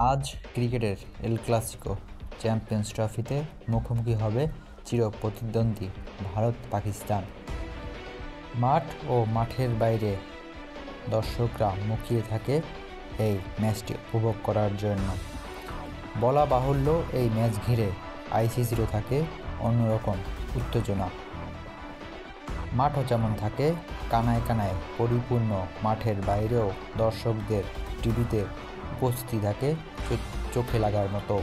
আজ ক্রিকেটের El Clasico champions ট্রফিতে মুখোমুখি হবে চিরপ্রতিদ্বন্দ্বী ভারত পাকিস্তান। মাঠ ও মাঠের বাইরে দর্শকরা মুখিয়ে থাকে এই ম্যাচটি উপভোগ করার জন্য। বলা বাহুল্য, এই ম্যাচ ঘিরে আইসিসিরও থাকে অন্যরকম উত্তেজনা। মাঠও যেমন থাকে কানায় কানায় পরিপূর্ণ, মাঠের বাইরেও দর্শকদের টিভিতে উপস্থিতি থাকে চোখে লাগার মতো।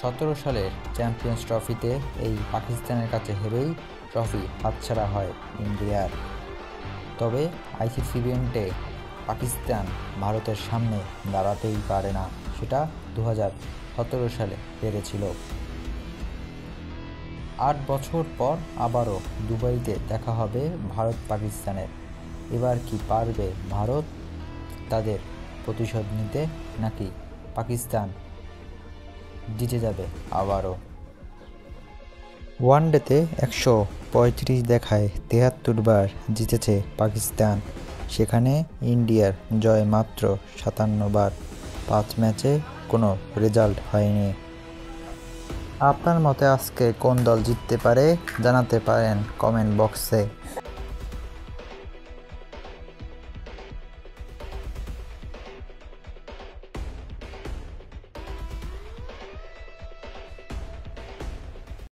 17 সালের চ্যাম্পিয়ন্স ট্রফিতে এই পাকিস্তানের কাছে হেরেই ট্রফি হাতছাড়া হয় ইন্ডিয়ার। তবে আইসিসি ইভেন্টে পাকিস্তান ভারতের সামনে দাঁড়াতেই পারে না, সেটা 2017 সালে পেরেছিল। 8 বছর পর আবারও দুবাইতে দেখা হবে ভারত পাকিস্তানের। এবার কি পারবে ভারত তাদের প্রতিশোধ নিতে, নাকি পাকিস্তান জিতে যাবে আবারও? ওয়ানডেতে 135 দেখায় 73 বার জিতেছে পাকিস্তান, সেখানে ইন্ডিয়ার জয় মাত্র 57 বার। 5 ম্যাচে কোনো রেজাল্ট হয়নি। আপনার মতে আজকে কোন দল জিততে পারে জানাতে পারেন কমেন্ট বক্সে।